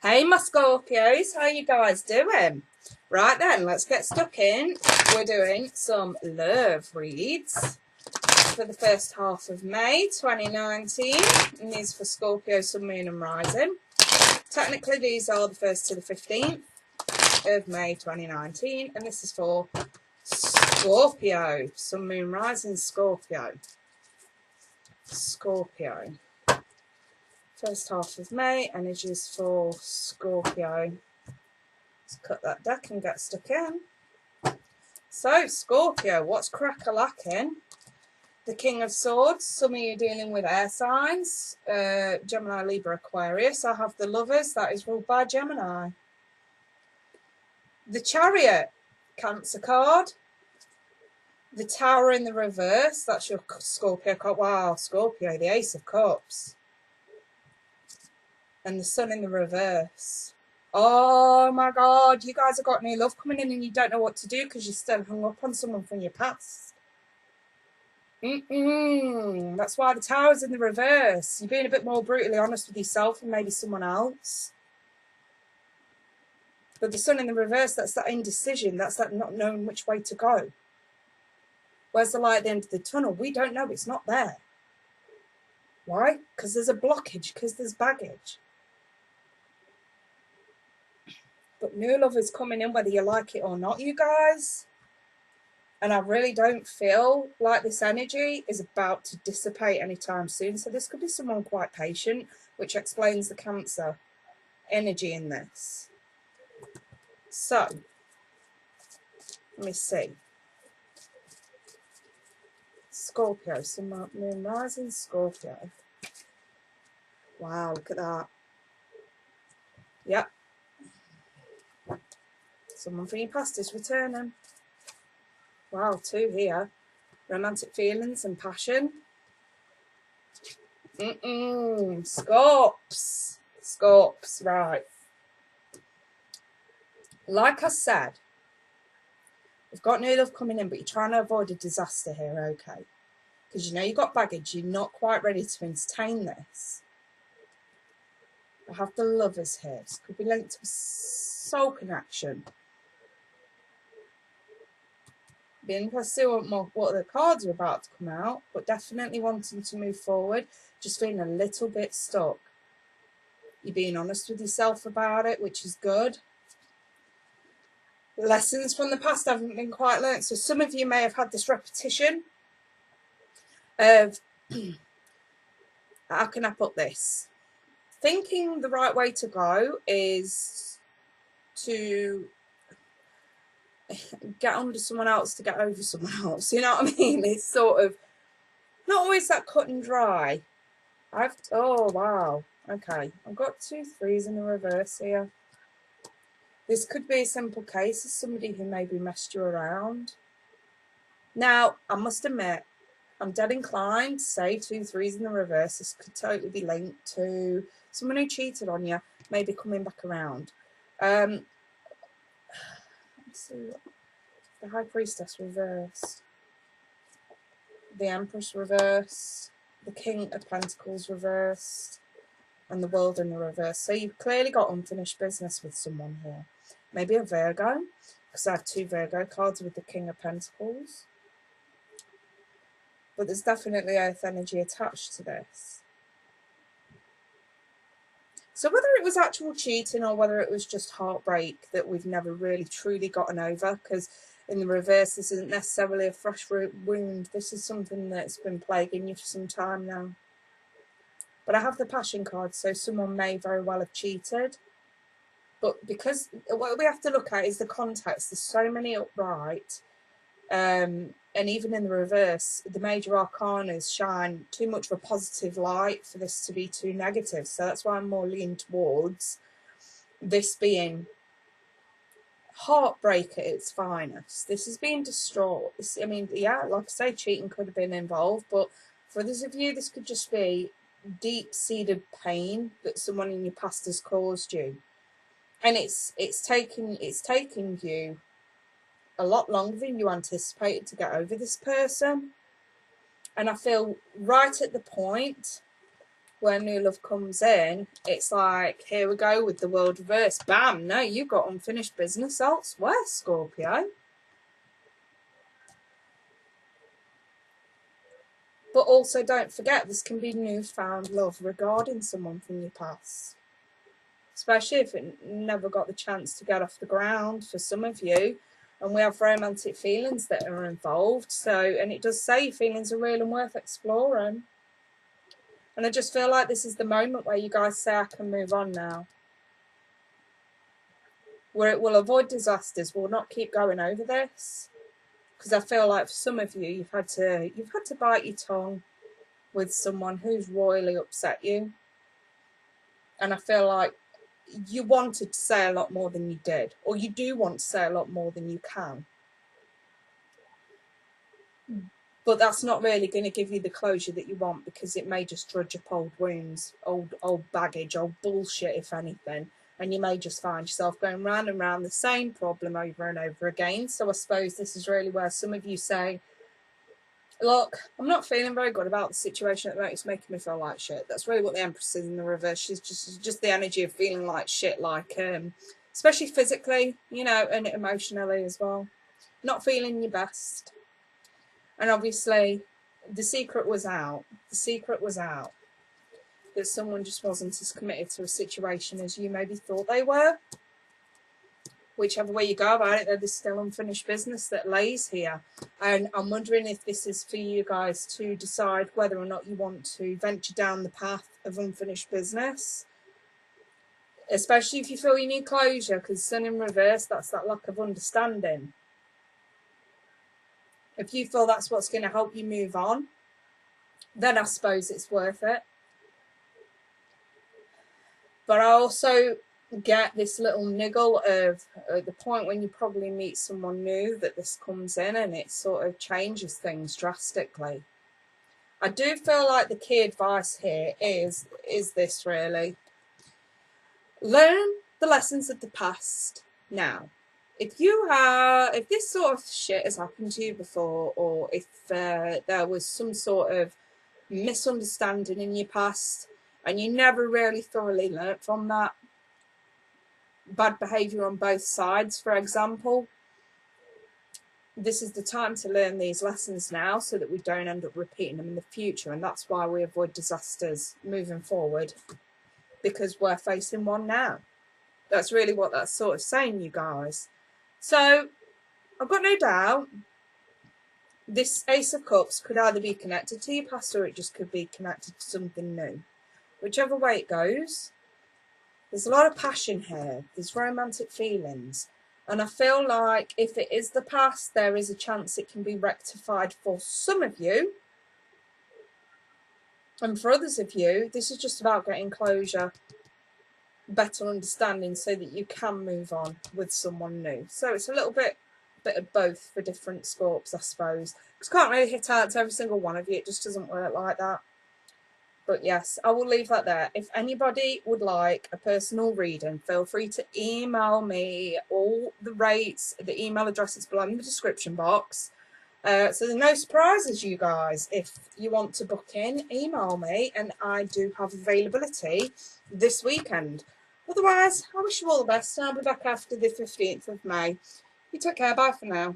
Hey my Scorpios, how you guys doing? Right then, let's get stuck in. We're doing some love reads for the first half of May 2019, and these for Scorpio, Sun, Moon and Rising. Technically these are the 1st to the 15th of May 2019, and this is for Scorpio, Sun, Moon, Rising, Scorpio. First half of May, energies for Scorpio. Let's cut that deck and get stuck in. So, Scorpio, what's crack-a-lacking? The King of Swords. Some of you dealing with air signs. Gemini, Libra, Aquarius. I have the Lovers. That is ruled by Gemini. The Chariot. Cancer card. The Tower in the reverse. That's your Scorpio card. Wow, Scorpio, the Ace of Cups. And the Sun in the reverse. Oh my God, you guys have got new love coming in and you don't know what to do because you're still hung up on someone from your past. That's why the Tower's in the reverse. You're being a bit more brutally honest with yourself and maybe someone else. But the Sun in the reverse, that's that indecision. That's that not knowing which way to go. Where's the light at the end of the tunnel? We don't know. It's not there. Why? Because there's a blockage, because there's baggage. But new love is coming in whether you like it or not, you guys. And I really don't feel like this energy is about to dissipate anytime soon. So this could be someone quite patient, which explains the Cancer energy in this. So, let me see. Scorpio, Sun, Moon, Rising, Scorpio. Wow, look at that. Yep. Someone from your past is returning. Wow, 2 here. Romantic feelings and passion. Scorps, right. Like I said, we've got new love coming in, but you're trying to avoid a disaster here, okay? Because you know you've got baggage, you're not quite ready to entertain this. I have the Lovers here. This could be linked to a soul connection. Be interested to see what the cards are about to come out, but definitely wanting to move forward, just feeling a little bit stuck. You're being honest with yourself about it, which is good. Lessons from the past haven't been quite learnt, so some of you may have had this repetition of how can I put this? Thinking the right way to go is to get under someone else to get over someone else. You know what I mean? It's sort of not always that cut and dry. Oh wow, okay, I've got 2 3s in the reverse here. This could be a simple case of somebody who maybe messed you around. Now, I must admit, I'm dead inclined to say 2 3s in the reverse. This could totally be linked to someone who cheated on you, maybe coming back around. Let's see. The High Priestess reversed. The Empress reversed. The King of Pentacles reversed. And the World in the reverse. So you've clearly got unfinished business with someone here. Maybe a Virgo, because I have 2 Virgo cards with the King of Pentacles. But there's definitely earth energy attached to this. So whether it was actual cheating or whether it was just heartbreak that we've never really truly gotten over, because in the reverse this isn't necessarily a fresh wound, this is something that's been plaguing you for some time now. But I have the Passion card, so someone may very well have cheated. But because what we have to look at is the context. There's so many upright, and even in the reverse, the major arcanas shine too much of a positive light for this to be too negative. So that's why I'm more leaning towards this being heartbreak at its finest. This is being distraught. I mean, yeah, like I say, cheating could have been involved, but for others of you, this could just be deep-seated pain that someone in your past has caused you. And it's taking you a lot longer than you anticipated to get over this person. And I feel right at the point when new love comes in, it's like, here we go with the world reverse. Bam, no, you've got unfinished business elsewhere, Scorpio. But also don't forget, this can be newfound love regarding someone from your past. Especially if it never got the chance to get off the ground for some of you. And we have romantic feelings that are involved. So, and it does say feelings are real and worth exploring. And I just feel like this is the moment where you guys say, I can move on now. Where it will avoid disasters. We'll not keep going over this. Because I feel like for some of you, you've had to bite your tongue with someone who's royally upset you. And I feel like you wanted to say a lot more than you did, or you do want to say a lot more than you can, but that's not really going to give you the closure that you want, because it may just drudge up old wounds, old baggage, old bullshit, if anything, and you may just find yourself going round and round the same problem over and over again. So I suppose this is really where some of you say, look, I'm not feeling very good about the situation at the moment. It's making me feel like shit. That's really what the Empress is in the reverse. She's just the energy of feeling like shit, like especially physically, you know, and emotionally as well. Not feeling your best. And obviously, the secret was out. The secret was out that someone just wasn't as committed to a situation as you maybe thought they were. Whichever way you go about it, there's still unfinished business that lays here. And I'm wondering if this is for you guys to decide whether or not you want to venture down the path of unfinished business. Especially if you feel you need closure, because Sun in reverse, that's that lack of understanding. If you feel that's what's going to help you move on, then I suppose it's worth it. But I also get this little niggle of the point when you probably meet someone new that this comes in and it sort of changes things drastically. I do feel like the key advice here is this really. Learn the lessons of the past now. If this sort of shit has happened to you before, or if there was some sort of misunderstanding in your past and you never really thoroughly learnt from that, bad behaviour on both sides, for example, this is the time to learn these lessons now so that we don't end up repeating them in the future. And that's why we avoid disasters moving forward, because we're facing one now. That's really what that's sort of saying, you guys. So I've got no doubt this Ace of Cups could either be connected to your past, or it just could be connected to something new. Whichever way it goes, there's a lot of passion here. There's romantic feelings. And I feel like if it is the past, there is a chance it can be rectified for some of you. And for others of you, this is just about getting closure, better understanding, so that you can move on with someone new. So it's a little bit of both for different Scorps, I suppose. Because I can't really hit out to every single one of you. It just doesn't work like that. But yes, I will leave that there. If anybody would like a personal reading, feel free to email me. All the rates, the email address is below in the description box. So there's no surprises, you guys. If you want to book in, email me, and I do have availability this weekend. Otherwise, I wish you all the best, and I'll be back after the 15th of May. You take care. Bye for now.